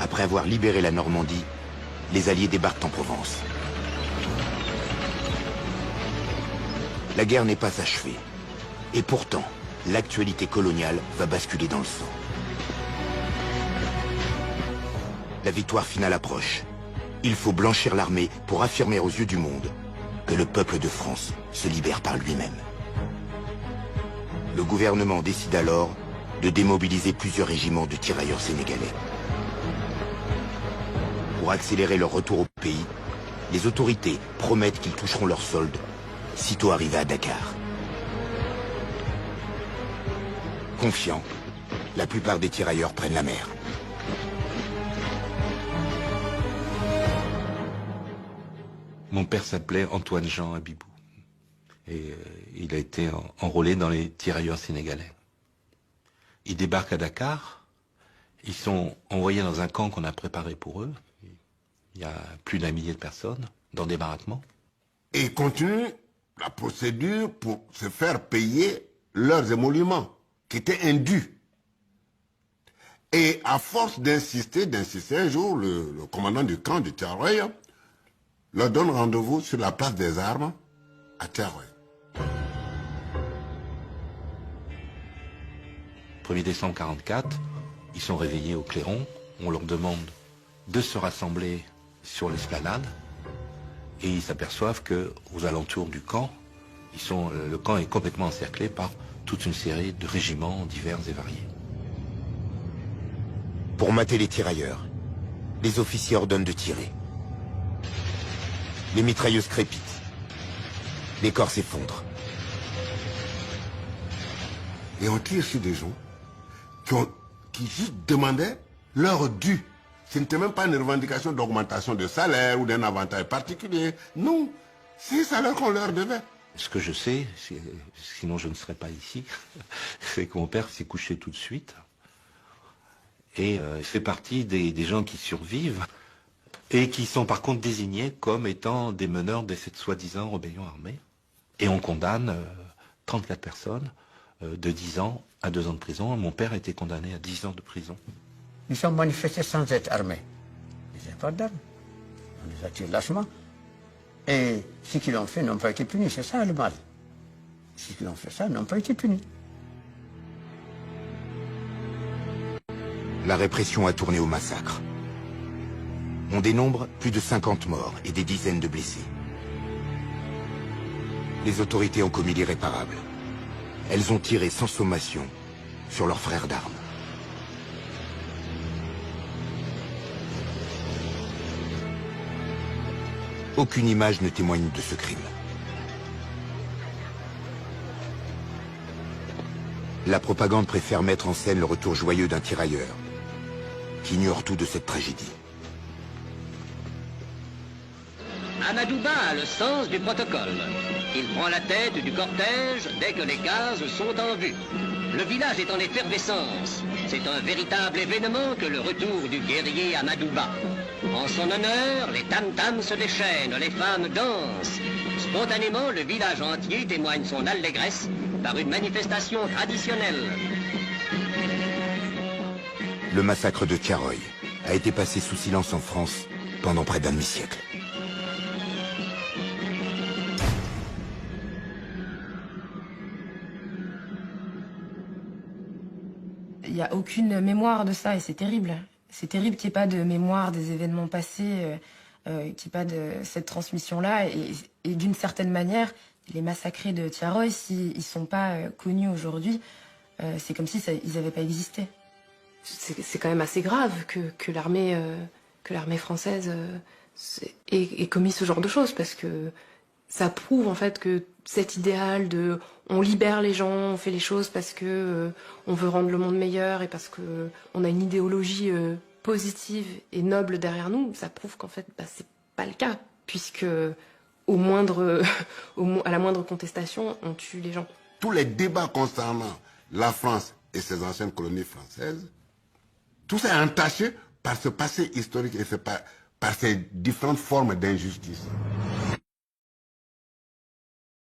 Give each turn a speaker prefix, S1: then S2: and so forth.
S1: Après avoir libéré la Normandie, les Alliés débarquent en Provence. La guerre n'est pas achevée. Et pourtant, l'actualité coloniale va basculer dans le sang. La victoire finale approche. Il faut blanchir l'armée pour affirmer aux yeux du monde que le peuple de France se libère par lui-même. Le gouvernement décide alors de démobiliser plusieurs régiments de tirailleurs sénégalais. Pour accélérer leur retour au pays, les autorités promettent qu'ils toucheront leur solde sitôt arrivés à Dakar. Confiants, la plupart des tirailleurs prennent la mer.
S2: Mon père s'appelait Antoine-Jean Abibou. Et il a été enrôlé dans les tirailleurs sénégalais. Ils débarquent à Dakar. Ils sont envoyés dans un camp qu'on a préparé pour eux. Il y a plus d'1 millier de personnes dans des baraquements.
S3: Et ils continuent la procédure pour se faire payer leurs émoluments, qui étaient indus. Et à force d'insister, un jour, le commandant du camp de Thiaroye leur donne rendez-vous sur la place des armes à Thiaroye.
S2: 1er décembre 1944, ils sont réveillés au clairon. On leur demande de se rassembler sur l'esplanade. Et ils s'aperçoivent qu'aux alentours du camp, le camp est complètement encerclé par toute une série de régiments divers et variés.
S1: Pour mater les tirailleurs, les officiers ordonnent de tirer. Les mitrailleuses crépitent. Les corps s'effondrent.
S3: Et on tire sur des gens qui juste demandaient leur dû. Ce n'était même pas une revendication d'augmentation de salaire ou d'un avantage particulier. Non, c'est le salaire qu'on leur devait.
S2: Ce que je sais, sinon je ne serais pas ici, c'est que mon père s'est couché tout de suite. Et il fait partie des gens qui survivent et qui sont par contre désignés comme étant des meneurs de cette soi-disant rébellion armée. Et on condamne 34 personnes de 10 ans à 2 ans de prison. Mon père a été condamné à 10 ans de prison.
S4: Ils sont manifestés sans être armés. Ils n'avaient pas d'armes. On les attire lâchement. Et ceux qui l'ont fait n'ont pas été punis. C'est ça le mal. Ceux qui l'ont fait ça n'ont pas été punis.
S1: La répression a tourné au massacre. On dénombre plus de 50 morts et des dizaines de blessés. Les autorités ont commis l'irréparable. Elles ont tiré sans sommation sur leurs frères d'armes. Aucune image ne témoigne de ce crime. La propagande préfère mettre en scène le retour joyeux d'un tirailleur qui ignore tout de cette tragédie.
S5: Amadouba a le sens du protocole. Il prend la tête du cortège dès que les gaz sont en vue. Le village est en effervescence. C'est un véritable événement que le retour du guerrier Amadouba. En son honneur, les tam-tams se déchaînent, les femmes dansent. Spontanément, le village entier témoigne son allégresse par une manifestation traditionnelle.
S1: Le massacre de Thiaroye a été passé sous silence en France pendant près d'un demi-siècle.
S6: Il n'y a aucune mémoire de ça et c'est terrible. C'est terrible qu'il n'y ait pas de mémoire des événements passés, qu'il n'y ait pas de cette transmission-là. Et d'une certaine manière, les massacrés de Thiaroye, s'ils ne sont pas connus aujourd'hui, c'est comme si ils n'avaient pas existé. C'est quand même assez grave que l'armée française ait commis ce genre de choses, parce que ça prouve en fait que cet idéal de on libère les gens, on fait les choses parce que on veut rendre le monde meilleur et parce que on a une idéologie positive et noble derrière nous, ça prouve qu'en fait c'est pas le cas, puisque à la moindre contestation, on tue les gens.
S3: Tous les débats concernant la France et ses anciennes colonies françaises, tout ça est entaché par ce passé historique et par ces différentes formes d'injustice.